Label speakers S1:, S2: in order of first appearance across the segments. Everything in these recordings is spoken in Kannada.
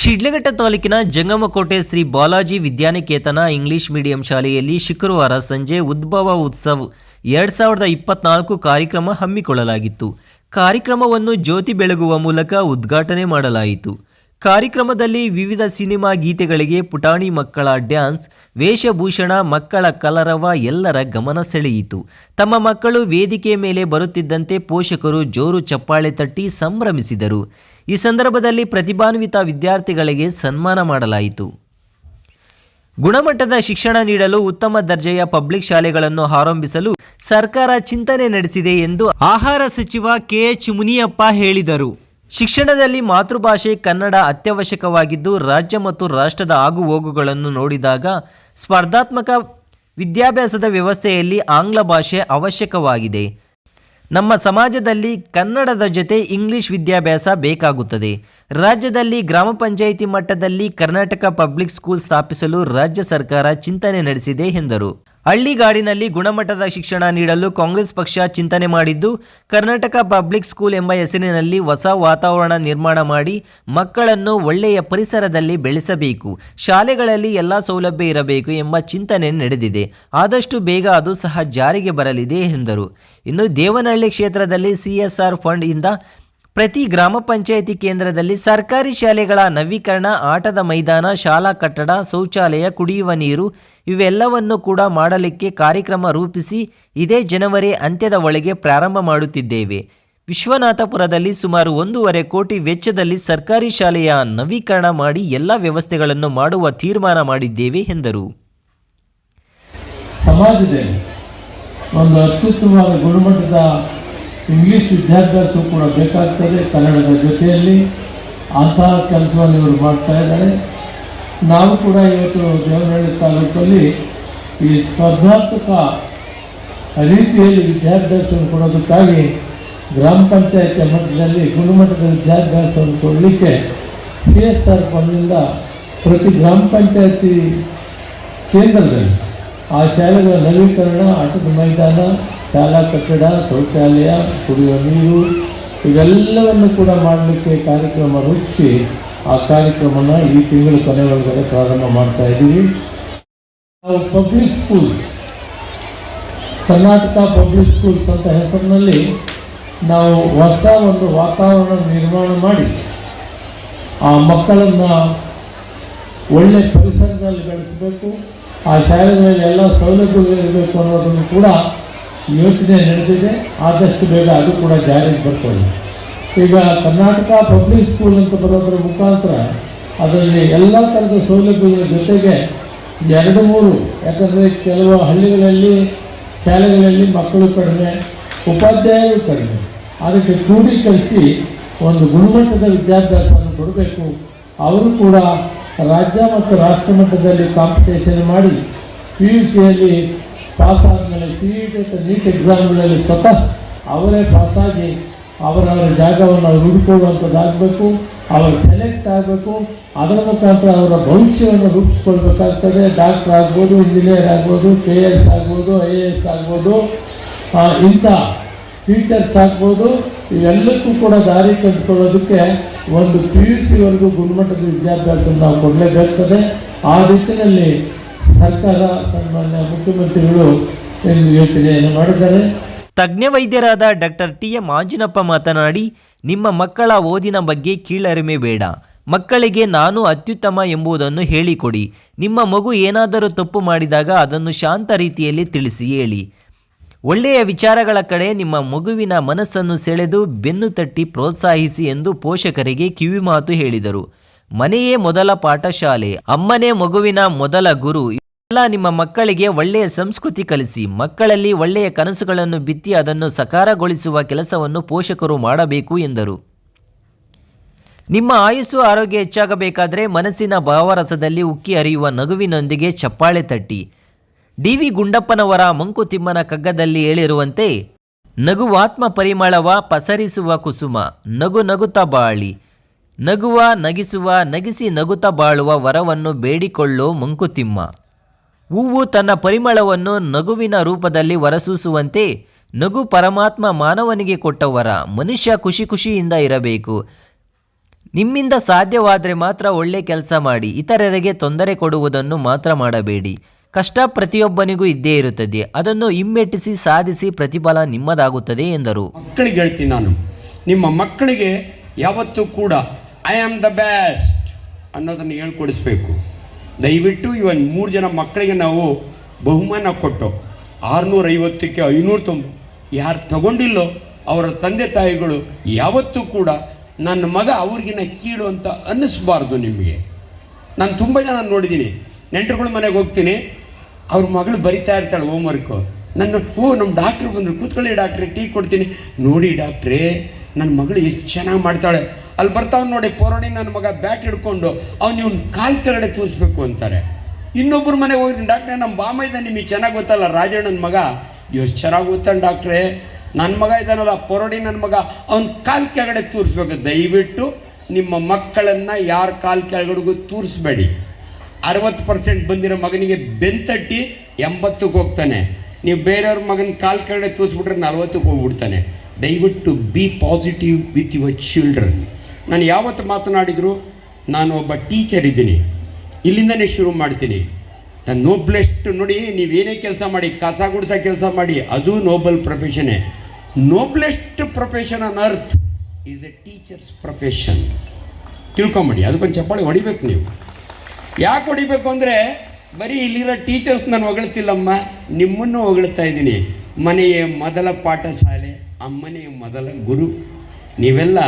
S1: ಶಿಡ್ಲಘಟ್ಟ ತಾಲೂಕಿನ ಜಂಗಮಕೋಟೆ ಶ್ರೀ ಬಾಲಾಜಿ ವಿದ್ಯಾನಿಕೇತನ ಇಂಗ್ಲಿಷ್ ಮೀಡಿಯಂ ಶಾಲೆಯಲ್ಲಿ ಶುಕ್ರವಾರ ಸಂಜೆ ಉದ್ಭವ ಉತ್ಸವ್ 2024 ಕಾರ್ಯಕ್ರಮ ಹಮ್ಮಿಕೊಳ್ಳಲಾಗಿತ್ತು. ಕಾರ್ಯಕ್ರಮವನ್ನು ಜ್ಯೋತಿ ಬೆಳಗುವ ಮೂಲಕ ಉದ್ಘಾಟನೆ ಮಾಡಲಾಯಿತು. ಕಾರ್ಯಕ್ರಮದಲ್ಲಿ ವಿವಿಧ ಸಿನಿಮಾ ಗೀತೆಗಳಿಗೆ ಪುಟಾಣಿ ಮಕ್ಕಳ ಡ್ಯಾನ್ಸ್, ವೇಷಭೂಷಣ, ಮಕ್ಕಳ ಕಲರವ ಎಲ್ಲರ ಗಮನ ಸೆಳೆಯಿತು. ತಮ್ಮ ಮಕ್ಕಳು ವೇದಿಕೆ ಮೇಲೆ ಬರುತ್ತಿದ್ದಂತೆ ಪೋಷಕರು ಜೋರು ಚಪ್ಪಾಳೆ ತಟ್ಟಿ ಸಂಭ್ರಮಿಸಿದರು. ಈ ಸಂದರ್ಭದಲ್ಲಿ ಪ್ರತಿಭಾನ್ವಿತ ವಿದ್ಯಾರ್ಥಿಗಳಿಗೆ ಸನ್ಮಾನ ಮಾಡಲಾಯಿತು. ಗುಣಮಟ್ಟದ ಶಿಕ್ಷಣ ನೀಡಲು ಉತ್ತಮ ದರ್ಜೆಯ ಪಬ್ಲಿಕ್ ಶಾಲೆಗಳನ್ನು ಆರಂಭಿಸಲು ಸರ್ಕಾರ ಚಿಂತನೆ ನಡೆಸಿದೆ ಎಂದು ಆಹಾರ ಸಚಿವ ಕೆಎಚ್ ಮುನಿಯಪ್ಪ ಹೇಳಿದರು. ಶಿಕ್ಷಣದಲ್ಲಿ ಮಾತೃಭಾಷೆ ಕನ್ನಡ ಅತ್ಯವಶ್ಯಕವಾಗಿದ್ದು, ರಾಜ್ಯ ಮತ್ತು ರಾಷ್ಟ್ರದ ಆಗುಹೋಗುಗಳನ್ನು ನೋಡಿದಾಗ ಸ್ಪರ್ಧಾತ್ಮಕ ವಿದ್ಯಾಭ್ಯಾಸದ ವ್ಯವಸ್ಥೆಯಲ್ಲಿ ಆಂಗ್ಲ ಭಾಷೆ ಅವಶ್ಯಕವಾಗಿದೆ. ನಮ್ಮ ಸಮಾಜದಲ್ಲಿ ಕನ್ನಡದ ಜೊತೆ ಇಂಗ್ಲಿಷ್ ವಿದ್ಯಾಭ್ಯಾಸ ಬೇಕಾಗುತ್ತದೆ. ರಾಜ್ಯದಲ್ಲಿ ಗ್ರಾಮ ಪಂಚಾಯಿತಿ ಮಟ್ಟದಲ್ಲಿ ಕರ್ನಾಟಕ ಪಬ್ಲಿಕ್ ಸ್ಕೂಲ್ ಸ್ಥಾಪಿಸಲು ರಾಜ್ಯ ಸರ್ಕಾರ ಚಿಂತನೆ ನಡೆಸಿದೆ ಎಂದರು. ಹಳ್ಳಿಗಾಡಿನಲ್ಲಿ ಗುಣಮಟ್ಟದ ಶಿಕ್ಷಣ ನೀಡಲು ಕಾಂಗ್ರೆಸ್ ಪಕ್ಷ ಚಿಂತನೆ ಮಾಡಿದ್ದು, ಕರ್ನಾಟಕ ಪಬ್ಲಿಕ್ ಸ್ಕೂಲ್ ಎಂಬ ಹೆಸರಿನಲ್ಲಿ ಹೊಸ ವಾತಾವರಣ ನಿರ್ಮಾಣ ಮಾಡಿ ಮಕ್ಕಳನ್ನು ಒಳ್ಳೆಯ ಪರಿಸರದಲ್ಲಿ ಬೆಳೆಸಬೇಕು, ಶಾಲೆಗಳಲ್ಲಿ ಎಲ್ಲ ಸೌಲಭ್ಯ ಇರಬೇಕು ಎಂಬ ಚಿಂತನೆ ನಡೆದಿದೆ. ಆದಷ್ಟು ಬೇಗ ಅದು ಸಹ ಜಾರಿಗೆ ಬರಲಿದೆ ಎಂದರು. ಇನ್ನು ದೇವನಹಳ್ಳಿ ಕ್ಷೇತ್ರದಲ್ಲಿ CSR ಫಂಡ್ ಇಂದ ಪ್ರತಿ ಗ್ರಾಮ ಪಂಚಾಯಿತಿ ಕೇಂದ್ರದಲ್ಲಿ ಸರ್ಕಾರಿ ಶಾಲೆಗಳ ನವೀಕರಣ, ಆಟದ ಮೈದಾನ, ಶಾಲಾ ಕಟ್ಟಡ, ಶೌಚಾಲಯ, ಕುಡಿಯುವ ನೀರು ಇವೆಲ್ಲವನ್ನು ಕೂಡ ಮಾಡಲಿಕ್ಕೆ ಕಾರ್ಯಕ್ರಮ ರೂಪಿಸಿ ಇದೇ ಜನವರಿ ಅಂತ್ಯದ ಒಳಗೆ ಪ್ರಾರಂಭ ಮಾಡುತ್ತಿದ್ದೇವೆ. ವಿಶ್ವನಾಥಪುರದಲ್ಲಿ ಸುಮಾರು 1.5 ಕೋಟಿ ವೆಚ್ಚದಲ್ಲಿ ಸರ್ಕಾರಿ ಶಾಲೆಯ ನವೀಕರಣ ಮಾಡಿ ಎಲ್ಲ ವ್ಯವಸ್ಥೆಗಳನ್ನು ಮಾಡುವ ತೀರ್ಮಾನ ಮಾಡಿದ್ದೇವೆ ಎಂದರು.
S2: ಸಮಾಜದಲ್ಲಿ ಒಂದು ಅತ್ಯುತ್ತಮವಾದ ಗುಣಮಟ್ಟದ ಇಂಗ್ಲಿಷ್ ವಿದ್ಯಾಭ್ಯಾಸ ಕೂಡ ಬೇಕಾಗ್ತದೆ. ಕನ್ನಡದ ಜೊತೆಯಲ್ಲಿ ಅಂತಹ ಕೆಲಸವನ್ನು ಇವರು ಮಾಡ್ತಾ ಇದ್ದಾರೆ. ನಾವು ಕೂಡ ಇವತ್ತು ದೇವನಹಳ್ಳಿ ತಾಲೂಕಲ್ಲಿ ಈ ಸ್ಪರ್ಧಾತ್ಮಕ ರೀತಿಯಲ್ಲಿ ವಿದ್ಯಾಭ್ಯಾಸವನ್ನು ಕೊಡೋದಕ್ಕಾಗಿ ಗ್ರಾಮ ಪಂಚಾಯತಿ ಮಟ್ಟದಲ್ಲಿ ಗುಣಮಟ್ಟದ ವಿದ್ಯಾಭ್ಯಾಸವನ್ನು ಕೊಡಲಿಕ್ಕೆ CSR ಫಂಡ್ನಿಂದ ಪ್ರತಿ ಗ್ರಾಮ ಪಂಚಾಯತಿ ಕೇಂದ್ರದಲ್ಲಿ ಆ ಶಾಲೆಗಳ ನವೀಕರಣ, ಆಟದ ಮೈದಾನ, ಶಾಲಾ ಕಟ್ಟಡ, ಶೌಚಾಲಯ, ಕುಡಿಯುವ ನೀರು ಇವೆಲ್ಲವನ್ನು ಕೂಡ ಮಾಡಲಿಕ್ಕೆ ಕಾರ್ಯಕ್ರಮ ರೂಪಿಸಿ ಆ ಕಾರ್ಯಕ್ರಮನ ಈ ತಿಂಗಳ ಕೊನೆ ಒಳಗಡೆ ಪ್ರಾರಂಭ ಮಾಡ್ತಾ ಇದ್ದೀವಿ. ನಾವು public schools, Karnataka public schools ಅಂತ ಹೆಸರಿನಲ್ಲಿ ನಾವು ಹೊಸ ಒಂದು ವಾತಾವರಣ ನಿರ್ಮಾಣ ಮಾಡಿ ಆ ಮಕ್ಕಳನ್ನು ಒಳ್ಳೆ ಪರಿಸರದಲ್ಲಿ ಬೆಳೆಸಬೇಕು, ಆ ಶಾಲೆಗಳಲ್ಲಿ ಎಲ್ಲ ಸೌಲಭ್ಯಗಳಿರಬೇಕು ಅನ್ನೋದನ್ನು ಕೂಡ ಯೋಚನೆ ನಡೆದಿದೆ. ಆದಷ್ಟು ಬೇಗ ಅದು ಕೂಡ ಜಾರಿಗೆ ಬರ್ತದೆ. ಈಗ ಕರ್ನಾಟಕ ಪಬ್ಲಿಕ್ ಸ್ಕೂಲ್ ಅಂತ ಬರೋದ್ರ ಮುಖಾಂತರ ಅದರಲ್ಲಿ ಎಲ್ಲ ಥರದ ಸೌಲಭ್ಯಗಳ ಜೊತೆಗೆ 2-3, ಯಾಕಂದರೆ ಕೆಲವು ಹಳ್ಳಿಗಳಲ್ಲಿ ಶಾಲೆಗಳಲ್ಲಿ ಮಕ್ಕಳು ಕಡಿಮೆ, ಉಪಾಧ್ಯಾಯರು ಕಡಿಮೆ, ಅದಕ್ಕೆ ಕ್ರೋಢೀಕರಿಸಿ ಒಂದು ಗುಣಮಟ್ಟದ ವಿದ್ಯಾಭ್ಯಾಸವನ್ನು ಕೊಡಬೇಕು. ಅವರು ಕೂಡ ರಾಜ್ಯ ಮತ್ತು ರಾಷ್ಟ್ರ ಮಟ್ಟದಲ್ಲಿ ಕಾಂಪಿಟೇಷನ್ ಮಾಡಿ PUCಯಲ್ಲಿ ಪಾಸ್ ಆದಮೇಲೆ CET ಮತ್ತು NEET ಎಕ್ಸಾಮ್ಗಳಲ್ಲಿ ಸ್ವತಃ ಅವರೇ ಪಾಸಾಗಿ ಅವರವರ ಜಾಗವನ್ನು ಅವರು ಹುಡುಕೊಳ್ಳುವಂಥದ್ದಾಗಬೇಕು. ಅವರು ಸೆಲೆಕ್ಟ್ ಆಗಬೇಕು. ಅದರ ಮುಖಾಂತರ ಅವರ ಭವಿಷ್ಯವನ್ನು ರೂಪಿಸ್ಕೊಳ್ಬೇಕಾಗ್ತದೆ. ಡಾಕ್ಟರ್ ಆಗ್ಬೋದು, ಇಂಜಿನಿಯರ್ ಆಗ್ಬೋದು, KS ಆಗ್ಬೋದು, IAS ಆಗ್ಬೋದು, ಇಂಥ ಟೀಚರ್ಸ್ ಆಗ್ಬೋದು. ಇವೆಲ್ಲಕ್ಕೂ ಕೂಡ ದಾರಿ ಕಂಡುಕೊಳ್ಳೋದಕ್ಕೆ ಒಂದು PUCವರೆಗೂ ಗುಣಮಟ್ಟದ ವಿದ್ಯಾಭ್ಯಾಸ ನಾವು ಕೊಡಲೇಬೇಕಾಗ್ತದೆ. ಆ ನಿಟ್ಟಿನಲ್ಲಿ ಸರ್ಕಾರ, ಸನ್ಮಾನ್ಯ ಮುಖ್ಯಮಂತ್ರಿಗಳು ಯೋಚನೆಯನ್ನು ಮಾಡಿದ್ದಾರೆ.
S1: ತಜ್ಞ ವೈದ್ಯರಾದ ಡಾಕ್ಟರ್ TM ಆಂಜಿನಪ್ಪ ಮಾತನಾಡಿ, ನಿಮ್ಮ ಮಕ್ಕಳ ಓದಿನ ಬಗ್ಗೆ ಕೀಳರಿಮೆ ಬೇಡ, ಮಕ್ಕಳಿಗೆ ನಾನು ಅತ್ಯುತ್ತಮ ಎಂಬುದನ್ನು ಹೇಳಿಕೊಡಿ. ನಿಮ್ಮ ಮಗು ಏನಾದರೂ ತಪ್ಪು ಮಾಡಿದಾಗ ಅದನ್ನು ಶಾಂತ ರೀತಿಯಲ್ಲಿ ತಿಳಿಸಿ ಹೇಳಿ. ಒಳ್ಳೆಯ ವಿಚಾರಗಳ ಕಡೆ ನಿಮ್ಮ ಮಗುವಿನ ಮನಸ್ಸನ್ನು ಸೆಳೆದು ಬೆನ್ನು ತಟ್ಟಿ ಪ್ರೋತ್ಸಾಹಿಸಿ ಎಂದು ಪೋಷಕರಿಗೆ ಕಿವಿಮಾತು ಹೇಳಿದರು. ಮನೆಯೇ ಮೊದಲ ಪಾಠಶಾಲೆ, ಅಮ್ಮನೇ ಮಗುವಿನ ಮೊದಲ ಗುರು. ಎಲ್ಲ ನಿಮ್ಮ ಮಕ್ಕಳಿಗೆ ಒಳ್ಳೆಯ ಸಂಸ್ಕೃತಿ ಕಲಿಸಿ, ಮಕ್ಕಳಲ್ಲಿ ಒಳ್ಳೆಯ ಕನಸುಗಳನ್ನು ಬಿತ್ತಿ ಅದನ್ನು ಸಾಕಾರಗೊಳಿಸುವ ಕೆಲಸವನ್ನು ಪೋಷಕರು ಮಾಡಬೇಕು ಎಂದರು. ನಿಮ್ಮ ಆಯುಸ್ಸು ಆರೋಗ್ಯ ಹೆಚ್ಚಾಗಬೇಕಾದರೆ ಮನಸ್ಸಿನ ಭಾವರಸದಲ್ಲಿ ಉಕ್ಕಿ ಹರಿಯುವ ನಗುವಿನೊಂದಿಗೆ ಚಪ್ಪಾಳೆ ತಟ್ಟಿ. DV ಗುಂಡಪ್ಪನವರ ಮಂಕುತಿಮ್ಮನ ಕಗ್ಗದಲ್ಲಿ ಹೇಳಿರುವಂತೆ, ನಗುವಾತ್ಮ ಪರಿಮಳವ ಪಸರಿಸುವ ಕುಸುಮ, ನಗು ನಗುತ್ತ ಬಾಳಿ, ನಗುವ ನಗಿಸುವ ನಗಿಸಿ ನಗುತ್ತ ಬಾಳುವ ವರವನ್ನು ಬೇಡಿಕೊಳ್ಳೋ ಮಂಕುತಿಮ್ಮ. ಹೂವು ತನ್ನ ಪರಿಮಳವನ್ನು ನಗುವಿನ ರೂಪದಲ್ಲಿ ಹೊರಸೂಸುವಂತೆ ನಗು ಪರಮಾತ್ಮ ಮಾನವನಿಗೆ ಕೊಟ್ಟ ವರ. ಮನುಷ್ಯ ಖುಷಿಯಿಂದ ಇರಬೇಕು. ನಿಮ್ಮಿಂದ ಸಾಧ್ಯವಾದರೆ ಮಾತ್ರ ಒಳ್ಳೆ ಕೆಲಸ ಮಾಡಿ, ಇತರರಿಗೆ ತೊಂದರೆ ಕೊಡುವುದನ್ನು ಮಾತ್ರ ಮಾಡಬೇಡಿ. ಕಷ್ಟ ಪ್ರತಿಯೊಬ್ಬನಿಗೂ ಇದ್ದೇ ಇರುತ್ತದೆ, ಅದನ್ನು ಹಿಮ್ಮೆಟ್ಟಿಸಿ ಸಾಧಿಸಿ ಪ್ರತಿಫಲ ನಿಮ್ಮದಾಗುತ್ತದೆ ಎಂದರು.
S3: ಮಕ್ಕಳಿಗೆ ಹೇಳ್ತೀನಿ ನಾನು, ನಿಮ್ಮ ಮಕ್ಕಳಿಗೆ ಯಾವತ್ತೂ ಕೂಡ ಐ ಆಮ್ ದ ಬೆಸ್ಟ್ ಅನ್ನೋದನ್ನು ಹೇಳ್ಕೊಡಿಸ್ಬೇಕು. ದಯವಿಟ್ಟು ಇವನ್ 3 ಜನ ಮಕ್ಕಳಿಗೆ ನಾವು ಬಹುಮಾನ ಕೊಟ್ಟು 650ಕ್ಕೆ 590 ಯಾರು ತಗೊಂಡಿಲ್ಲೋ ಅವರ ತಂದೆ ತಾಯಿಗಳು ಯಾವತ್ತೂ ಕೂಡ ನನ್ನ ಮಗ ಅವ್ರಿಗಿನ್ನ ಕೀಳು ಅಂತ ಅನ್ನಿಸ್ಬಾರ್ದು ನಿಮಗೆ. ನಾನು ತುಂಬ ಜನ ನೋಡಿದ್ದೀನಿ, ನೆಂಟರುಗಳ ಮನೆಗೆ ಹೋಗ್ತೀನಿ, ಅವ್ರ ಮಗಳು ಬರಿತಾ ಇರ್ತಾಳೆ ಹೋಮ್ವರ್ಕು. ನಮ್ಮ ಡಾಕ್ಟ್ರು ಬಂದರು, ಕೂತ್ಕೊಳ್ಳಿ ಡಾಕ್ಟ್ರೇ, ಟೀ ಕೊಡ್ತೀನಿ. ನೋಡಿ ಡಾಕ್ಟ್ರೇ, ನನ್ನ ಮಗಳು ಎಷ್ಟು ಚೆನ್ನಾಗಿ ಮಾಡ್ತಾಳೆ, ಅಲ್ಲಿ ಬರ್ತಾವೆ ನೋಡಿ ಪೋರಣಿ ನನ್ನ ಮಗ ಬ್ಯಾಟ್ ಹಿಡ್ಕೊಂಡು ಅವ್ನು ಇವ್ನ ಕಾಲು ಕೆಳಗಡೆ ತೋರಿಸ್ಬೇಕು ಅಂತಾರೆ. ಇನ್ನೊಬ್ಬರ ಮನೆಗೆ ಹೋಗಿದ್ದೀನಿ, ಡಾಕ್ಟ್ರೇ ನಮ್ಮ ಬಾಮ ಇದ್ದ ನಿಮಗೆ ಚೆನ್ನಾಗಿ ಗೊತ್ತಲ್ಲ ರಾಜಣ್ಣನ ಮಗ, ಎಷ್ಟು ಚೆನ್ನಾಗಿ ಗೊತ್ತಾನೆ ಡಾಕ್ಟ್ರೇ, ನನ್ನ ಮಗ ಇದ್ದಾನಲ್ಲ ಪೊರಡಿ ನನ್ನ ಮಗ, ಅವ್ನ ಕಾಲು ಕೆಳಗಡೆ ತೋರಿಸ್ಬೇಕು. ದಯವಿಟ್ಟು ನಿಮ್ಮ ಮಕ್ಕಳನ್ನು ಯಾರ ಕಾಲು ಕೆಳಗಡೆಗೂ ತೋರಿಸ್ಬೇಡಿ. 60% ಬಂದಿರೋ ಮಗನಿಗೆ ಬೆಂತಟ್ಟಿ 80ಕ್ಕೆ ಹೋಗ್ತಾನೆ. ನೀವು ಬೇರೆಯವ್ರ ಮಗನ ಕಾಲು ಕೆಳಗಡೆ ತೋರಿಸ್ಬಿಟ್ರೆ 40ಕ್ಕೆ ಹೋಗ್ಬಿಡ್ತಾನೆ. ದಯವಿಟ್ಟು B positive with your children. ನಾನು ಯಾವತ್ತು ಮಾತನಾಡಿದ್ರು, ನಾನು ಒಬ್ಬ ಟೀಚರ್ ಇದ್ದೀನಿ, ಇಲ್ಲಿಂದನೇ ಶುರು ಮಾಡ್ತೀನಿ. ನಾನು ನೋಬ್ಲೆಸ್ಟ್ ನೋಡಿ, ನೀವೇನೇ ಕೆಲಸ ಮಾಡಿ, ಕಸ ಗುಡಿಸೋ ಕೆಲಸ ಮಾಡಿ, ಅದು ನೋಬಲ್ ಪ್ರೊಫೆಷನ್ನೇ. Noblest profession on earth is a teachers' profession. ತಿಳ್ಕೊಂಬಿಡಿ, ಅದಕ್ಕೊಂದು ಚಪ್ಪಾಳೆ ಹೊಡಿಬೇಕು ನೀವು. ಯಾಕೆ ಹೊಡಿಬೇಕು ಅಂದರೆ, ಬರೀ ಇಲ್ಲಿರೋ ಟೀಚರ್ಸ್ ನಾನು ಹೊಗಳ್ತಿಲ್ಲಮ್ಮ, ನಿಮ್ಮನ್ನು ಹೊಗಳ್ತಾ ಇದ್ದೀನಿ. ಮನೆಯ ಮೊದಲ ಪಾಠಶಾಲೆ, ಅಮ್ಮನೆಯ ಮೊದಲ ಗುರು. ನೀವೆಲ್ಲ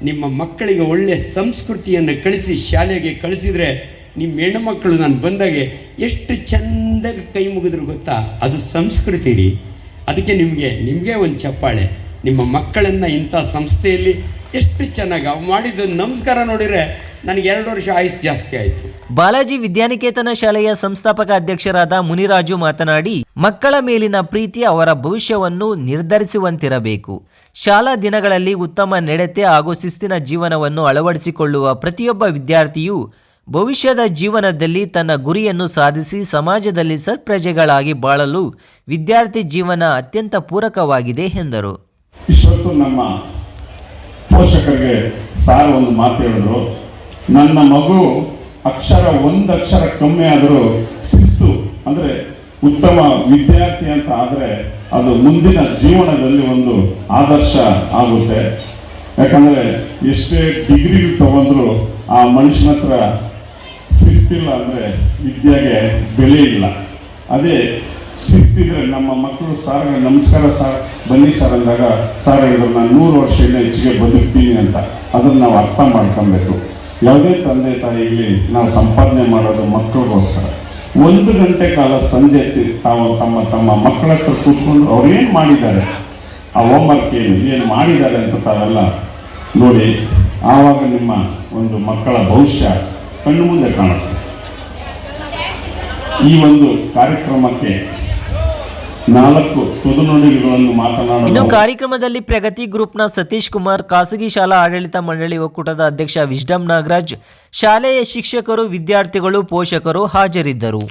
S3: ನಿಮ್ಮ ಮಕ್ಕಳಿಗೆ ಒಳ್ಳೆಯ ಸಂಸ್ಕೃತಿಯನ್ನು ಕಳಿಸಿ ಶಾಲೆಗೆ ಕಳಿಸಿದರೆ ನಿಮ್ಮ ಹೆಣ್ಣುಮಕ್ಕಳು ನಾನು ಬಂದಾಗೆ ಎಷ್ಟು ಚೆಂದಾಗಿ ಕೈ ಮುಗಿದ್ರು ಗೊತ್ತಾ, ಅದು ಸಂಸ್ಕೃತಿ ರೀ. ಅದಕ್ಕೆ ನಿಮಗೆ ಒಂದು ಚಪ್ಪಾಳೆ. ನಿಮ್ಮ ಮಕ್ಕಳನ್ನು ಇಂಥ ಸಂಸ್ಥೆಯಲ್ಲಿ ಎಷ್ಟು ಚೆನ್ನಾಗಿ ಅವು ಮಾಡಿದ್ದು ನಮಸ್ಕಾರ ನೋಡಿದರೆ ನನಗೆ 2 ವರ್ಷ ಆಯುಸ್ ಜಾಸ್ತಿ ಆಯಿತು.
S1: ಬಾಲಾಜಿ ವಿದ್ಯಾನಿಕೇತನ ಶಾಲೆಯ ಸಂಸ್ಥಾಪಕ ಅಧ್ಯಕ್ಷರಾದ ಮುನಿರಾಜು ಮಾತನಾಡಿ, ಮಕ್ಕಳ ಮೇಲಿನ ಪ್ರೀತಿ ಅವರ ಭವಿಷ್ಯವನ್ನು ನಿರ್ಧರಿಸುವಂತಿರಬೇಕು. ಶಾಲಾ ದಿನಗಳಲ್ಲಿ ಉತ್ತಮ ನಡತೆ ಹಾಗೂ ಶಿಸ್ತಿನ ಜೀವನವನ್ನು ಅಳವಡಿಸಿಕೊಳ್ಳುವ ಪ್ರತಿಯೊಬ್ಬ ವಿದ್ಯಾರ್ಥಿಯು ಭವಿಷ್ಯದ ಜೀವನದಲ್ಲಿ ತನ್ನ ಗುರಿಯನ್ನು ಸಾಧಿಸಿ ಸಮಾಜದಲ್ಲಿ ಸತ್ಪ್ರಜೆಗಳಾಗಿ ಬಾಳಲು ವಿದ್ಯಾರ್ಥಿ ಜೀವನ ಅತ್ಯಂತ ಪೂರಕವಾಗಿದೆ ಎಂದರು.
S4: ಇಷ್ಟೊತ್ತು ನಮ್ಮ ಪೋಷಕರಿಗೆ ಸಾರ್ ಒಂದು ಮಾತು ಹೇಳಿದ್ರು, ನನ್ನ ಮಗು ಒಂದು ಅಕ್ಷರ ಕಮ್ಮಿ ಆದರೂ ಶಿಸ್ತು ಅಂದರೆ ಉತ್ತಮ ವಿದ್ಯಾರ್ಥಿ ಅಂತ ಆದರೆ ಅದು ಮುಂದಿನ ಜೀವನದಲ್ಲಿ ಒಂದು ಆದರ್ಶ ಆಗುತ್ತೆ. ಯಾಕಂದರೆ ಎಷ್ಟೇ ಡಿಗ್ರಿಗಳು ತಗೊಂಡ್ರು ಆ ಮನುಷ್ಯನ ಹತ್ರ ಶಿಸ್ತಿಲ್ಲ ಅಂದರೆ ವಿದ್ಯೆಗೆ ಬೆಲೆ ಇಲ್ಲ. ಅದೇ ಶಿಸ್ತಿದ್ರೆ ನಮ್ಮ ಮಕ್ಕಳು ಸಾರ್ ನಮಸ್ಕಾರ ಸಾರ್ ಬನ್ನಿ ಸರ್ ಅಂದಾಗ ಸಾರ್ ಹೇಳಿದ್ರು, ನಾನು 100 ವರ್ಷದಿಂದ ಹೆಚ್ಚಿಗೆ ಬದುಕ್ತೀನಿ ಅಂತ. ಅದನ್ನು ನಾವು ಅರ್ಥ ಮಾಡ್ಕೊಬೇಕು. ಯಾವುದೇ ತಂದೆ ತಾಯಿಗೆ ನಾವು ಸಂಪಾದನೆ ಮಾಡೋದು ಮಕ್ಕಳಿಗೋಸ್ಕರ. 1 ಗಂಟೆ ಕಾಲ ಸಂಜೆ ತಾವು ತಮ್ಮ ಮಕ್ಕಳ ಹತ್ರ ಕೂತ್ಕೊಂಡು ಅವ್ರು ಏನು ಮಾಡಿದ್ದಾರೆ, ಆ ಹೋಮ್ವರ್ಕ್ ಏನು ಮಾಡಿದ್ದಾರೆ ಅಂತ ತಾವೆಲ್ಲ ನೋಡಿ, ಆವಾಗ ನಿಮ್ಮ ಒಂದು ಮಕ್ಕಳ ಭವಿಷ್ಯ ಕಣ್ಣು ಮುಂದೆ ಕಾಣುತ್ತೆ. ಈ ಒಂದು ಕಾರ್ಯಕ್ರಮಕ್ಕೆ 4 ತುದುನುಡಿಗಳನ್ನು ಮಾತನಾಡಲು.
S1: ಇನ್ನು ಕಾರ್ಯಕ್ರಮದಲ್ಲಿ ಪ್ರಗತಿ ಗ್ರೂಪ್ನ ಸತೀಶ್ ಕುಮಾರ್, ಖಾಸಗಿ ಶಾಲಾ ಆಡಳಿತ ಮಂಡಳಿ ಒಕ್ಕೂಟದ ಅಧ್ಯಕ್ಷ ವಿಜ್ಡಮ್ ನಾಗರಾಜ್, ಶಾಲೆಯ ಶಿಕ್ಷಕರು, ವಿದ್ಯಾರ್ಥಿಗಳು, ಪೋಷಕರು ಹಾಜರಿದ್ದರು.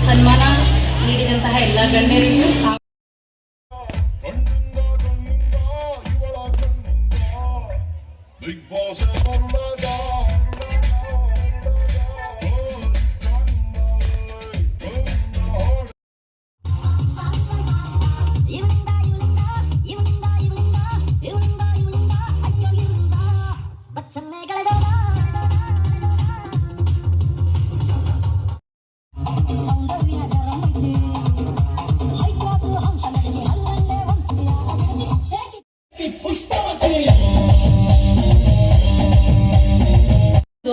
S5: ಸನ್ಮಾನ ನೀಡಿದಂತಹ ಎಲ್ಲ ಗಣ್ಯರಿಗೂ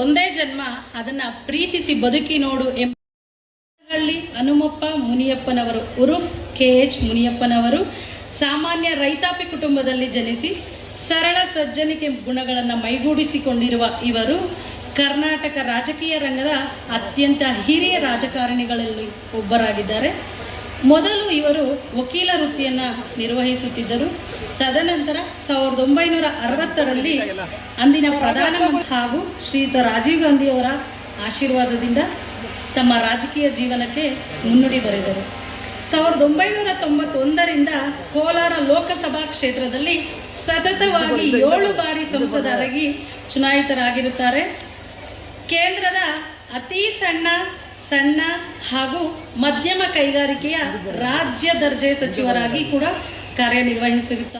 S5: ಒಂದೇ ಜನ್ಮ, ಅದನ್ನ ಪ್ರೀತಿಸಿ ಬದುಕಿ ನೋಡು ಎಂಬ ಹನುಮಪ್ಪ ಮುನಿಯಪ್ಪನವರು ಉರುಫ್ KH ಮುನಿಯಪ್ಪನವರು ಸಾಮಾನ್ಯ ರೈತಾಪಿ ಕುಟುಂಬದಲ್ಲಿ ಜನಿಸಿ ಸರಳ ಸಜ್ಜನಿಕೆ ಗುಣಗಳನ್ನು ಮೈಗೂಡಿಸಿಕೊಂಡಿರುವ ಇವರು ಕರ್ನಾಟಕ ರಾಜಕೀಯ ರಂಗದ ಅತ್ಯಂತ ಹಿರಿಯ ರಾಜಕಾರಣಿಗಳಲ್ಲಿ ಒಬ್ಬರಾಗಿದ್ದಾರೆ. ಮೊದಲು ಇವರು ವಕೀಲ ವೃತ್ತಿಯನ್ನು ನಿರ್ವಹಿಸುತ್ತಿದ್ದರು. ತದನಂತರ 1960ರಲ್ಲಿ ಅಂದಿನ ಪ್ರಧಾನಮಂತ್ರಿ ಹಾಗೂ ಶ್ರೀಯುತ ರಾಜೀವ್ ಗಾಂಧಿಯವರ ಆಶೀರ್ವಾದದಿಂದ ತಮ್ಮ ರಾಜಕೀಯ ಜೀವನಕ್ಕೆ ಮುನ್ನುಡಿ ಬರೆದರು. 1991ರಿಂದ ಕೋಲಾರ ಲೋಕಸಭಾ ಕ್ಷೇತ್ರದಲ್ಲಿ ಸತತವಾಗಿ 7 ಬಾರಿ ಸಂಸದರಾಗಿ ಚುನಾಯಿತರಾಗಿರುತ್ತಾರೆ. ಕೇಂದ್ರದ ಅತಿ ಸಣ್ಣ ಹಾಗೂ ಮಧ್ಯಮ ಕೈಗಾರಿಕೆಯ ರಾಜ್ಯ ದರ್ಜೆ ಸಚಿವರಾಗಿ ಕೂಡ ಕಾರ್ಯನಿರ್ವಹಿಸಿರುತ್ತಾರೆ.